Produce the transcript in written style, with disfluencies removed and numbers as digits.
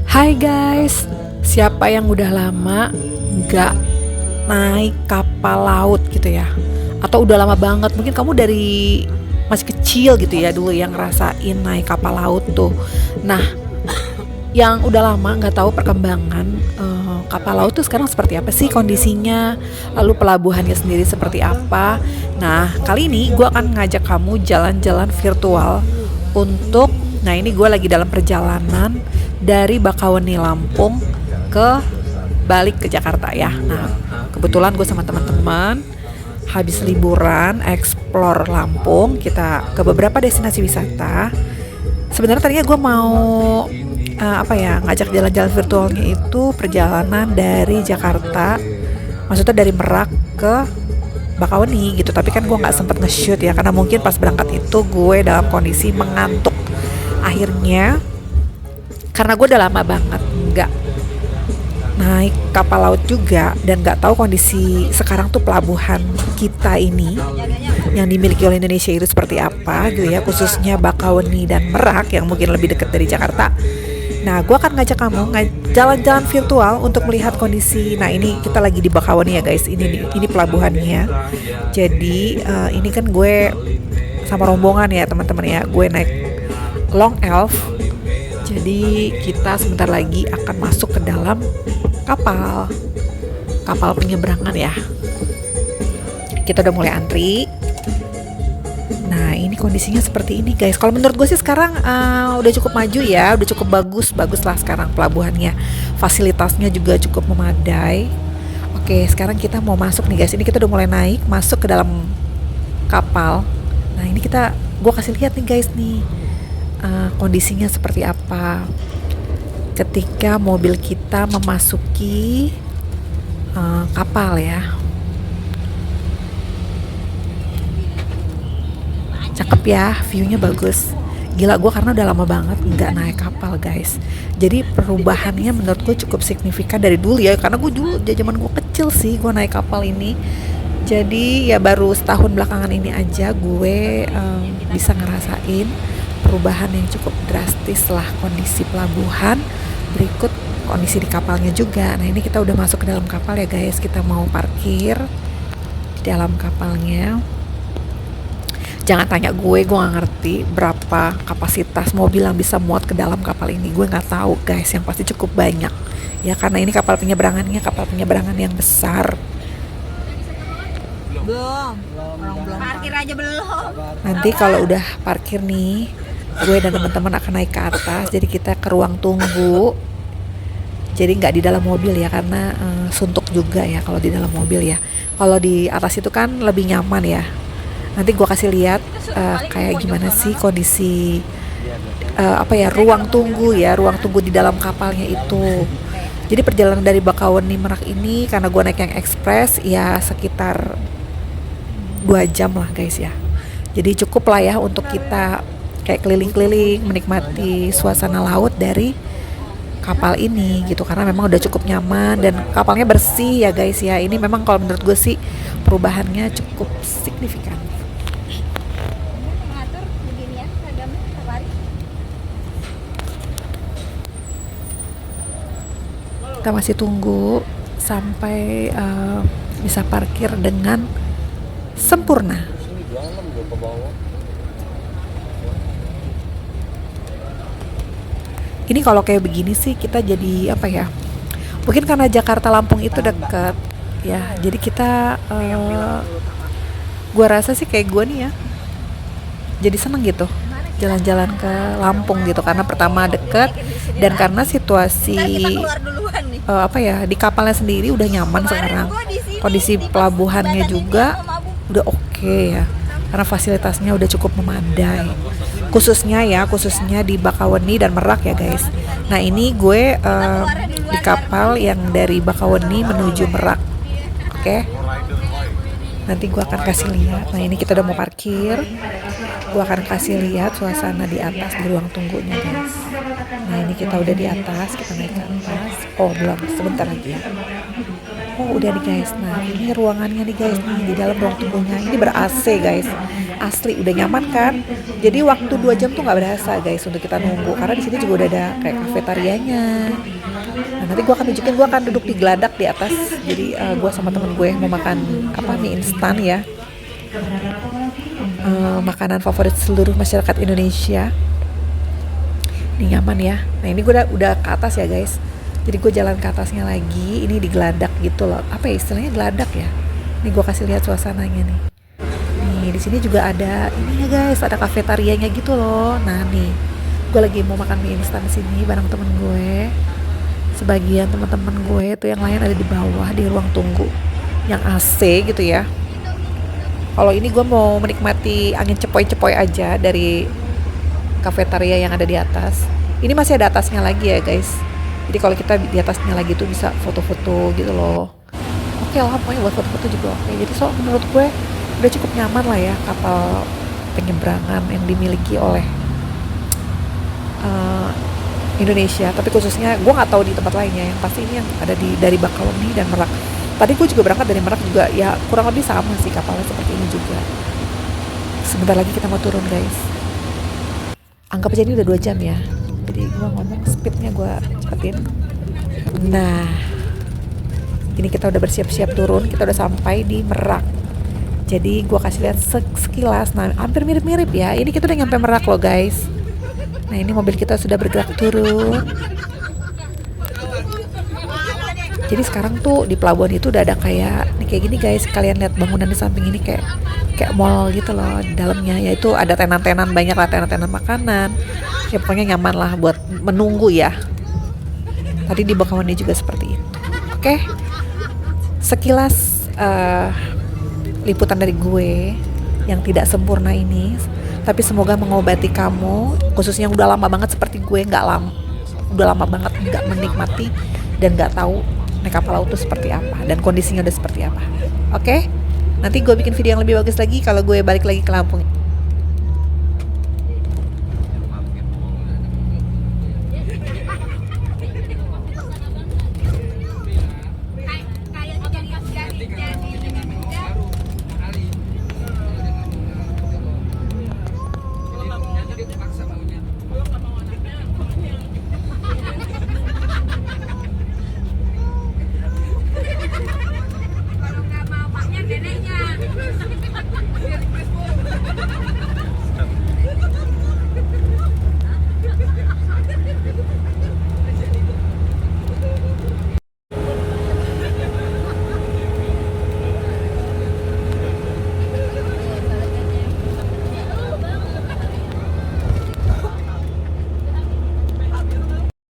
Hai guys, siapa yang udah lama nggak naik kapal laut gitu ya? Atau udah lama banget, mungkin kamu dari masih kecil gitu ya dulu yang ngerasain naik kapal laut tuh. Nah, yang udah lama nggak tahu perkembangan kapal laut tuh sekarang seperti apa sih kondisinya, lalu pelabuhannya sendiri seperti apa. Nah, kali ini gue akan ngajak kamu jalan-jalan virtual untuk, nah ini gue lagi dalam perjalanan dari Bakauheni Lampung ke balik ke Jakarta ya. Nah, kebetulan gue sama teman-teman habis liburan explore Lampung, kita ke beberapa destinasi wisata. Sebenarnya tadinya gue mau ngajak jalan-jalan virtualnya itu perjalanan dari Jakarta, maksudnya dari Merak ke Bakauheni gitu. Tapi kan gue nggak sempet nge-shoot ya, karena mungkin pas berangkat itu gue dalam kondisi mengantuk. Akhirnya karena gue udah lama banget nggak naik kapal laut juga dan nggak tahu kondisi sekarang tuh pelabuhan kita ini yang dimiliki oleh Indonesia itu seperti apa gitu ya, khususnya Bakauheni dan Merak yang mungkin lebih dekat dari Jakarta. Nah, gue akan ngajak kamu jalan-jalan virtual untuk melihat kondisi. Nah, ini kita lagi di Bakauheni ya guys. Ini pelabuhannya. Jadi ini kan gue sama rombongan ya teman-teman ya. Gue naik Long Elf. Jadi kita sebentar lagi akan masuk ke dalam kapal penyeberangan ya. Kita udah mulai antri. Nah, ini kondisinya seperti ini guys. Kalau menurut gue sih sekarang udah cukup maju ya, udah cukup bagus lah sekarang pelabuhannya. Fasilitasnya juga cukup memadai. Oke, sekarang kita mau masuk nih guys. Ini kita udah mulai naik, masuk ke dalam kapal. Nah, ini gue kasih lihat nih guys nih kondisinya seperti apa ketika mobil kita memasuki kapal ya. Cakep ya, viewnya bagus. Gila, gue karena udah lama banget nggak naik kapal guys. Jadi perubahannya menurut gue cukup signifikan dari dulu ya. Karena gue dulu zaman gue kecil sih gue naik kapal ini. Jadi ya baru setahun belakangan ini aja gue bisa ngerasain perubahan yang cukup drastis lah kondisi pelabuhan. Berikut kondisi di kapalnya juga. Nah, ini kita udah masuk ke dalam kapal ya guys. Kita mau parkir di dalam kapalnya. Jangan tanya gue gak ngerti berapa kapasitas mobil yang bisa muat ke dalam kapal ini. Gue gak tahu guys, yang pasti cukup banyak. Ya karena ini kapal penyeberangan yang besar. Belum parkir aja belum. Nanti kalau udah parkir nih, gue dan teman-teman akan naik ke atas. Jadi kita ke ruang tunggu. Jadi nggak di dalam mobil ya, karena suntuk juga ya kalau di dalam mobil ya. Kalau di atas itu kan lebih nyaman ya. Nanti gue kasih lihat kayak gimana sih kondisi ruang tunggu di dalam kapalnya itu. Jadi perjalanan dari Bakauheni Merak ini karena gue naik yang ekspres ya sekitar 2 jam lah guys ya. Jadi cukup lah ya untuk kita kayak keliling-keliling menikmati suasana laut dari kapal ini gitu, karena memang udah cukup nyaman dan kapalnya bersih ya guys ya. Ini memang kalau menurut gue sih perubahannya cukup signifikan. Kita masih tunggu sampai bisa parkir dengan sempurna. Ini kalau kayak begini sih kita jadi mungkin karena Jakarta Lampung itu dekat ya, jadi kita gua rasa sih kayak gua nih ya jadi seneng gitu jalan-jalan ke Lampung gitu, karena pertama deket dan karena situasi di kapalnya sendiri udah nyaman sekarang. Kondisi pelabuhannya juga udah oke ya, karena fasilitasnya udah cukup memadai. Khususnya di Bakauheni dan Merak ya guys. Nah, ini gue di kapal yang dari Bakauheni menuju Merak. Oke. Nanti gue akan kasih lihat. Nah, ini kita udah mau parkir. Gue akan kasih lihat suasana di atas di ruang tunggunya guys. Nah, ini kita udah di atas, kita naik ke atas. Oh belum, sebentar lagi ya. Oh udah nih guys, nah ini ruangannya nih guys nih, di dalam ruang tunggunya ini ber AC guys, asli udah nyaman kan. Jadi waktu 2 jam tuh nggak berasa guys untuk kita nunggu, karena di sini juga udah ada kayak kafetarianya. Nah nanti gue akan tunjukin, gue akan duduk di geladak di atas. Jadi gue sama temen gue mau makan mie instan ya. Makanan favorit seluruh masyarakat Indonesia. Ini nyaman ya. Nah ini gue udah ke atas ya guys. Jadi gue jalan ke atasnya lagi. Ini di geladak gitu loh. Apa ya istilahnya, geladak ya? Ini gue kasih lihat suasananya nih. Nih di sini juga ada ini ya guys, ada kafetarianya gitu loh. Nah nih, gue lagi mau makan mie instan di sini bareng temen gue. Sebagian teman-teman gue tuh yang lain ada di bawah di ruang tunggu yang AC gitu ya. Kalau ini gue mau menikmati angin cepoi-cepoi aja dari kafetaria yang ada di atas. Ini masih ada atasnya lagi ya guys. Jadi kalau kita di atasnya lagi tuh bisa foto-foto gitu loh. Oke lah, pokoknya buat foto-foto juga oke. Jadi menurut gue udah cukup nyaman lah ya kapal penyeberangan yang dimiliki oleh Indonesia. Tapi khususnya gue nggak tahu di tempat lainnya. Yang pasti ini yang ada dari Bakauheni dan Merak. Tadi gue juga berangkat dari Merak juga, ya kurang lebih sama sih kapalnya seperti ini juga. Sebentar lagi kita mau turun guys. Anggap aja ini udah 2 jam ya. Jadi gue ngomong speednya gue cepetin. Nah ini kita udah bersiap-siap turun, kita udah sampai di Merak. Jadi gue kasih lihat sekilas. Nah hampir mirip-mirip ya. Ini kita udah nyampe Merak loh guys. Nah ini mobil kita sudah bergerak turun. Jadi sekarang tuh di pelabuhan itu udah ada kayak gini guys. Kalian lihat bangunan di samping ini kayak mall gitu loh di dalamnya. Yaitu ada tenan-tenan, banyak lah tenan-tenan makanan. Ya pokoknya nyaman lah buat menunggu ya. Tadi di Bakauheni juga seperti itu. Oke. Sekilas liputan dari gue yang tidak sempurna ini, tapi semoga mengobati kamu khususnya yang udah lama banget seperti gue, udah lama banget nggak menikmati dan nggak tahu naik kapal laut itu seperti apa dan kondisinya udah seperti apa. Oke? Nanti gue bikin video yang lebih bagus lagi kalau gue balik lagi ke Lampung.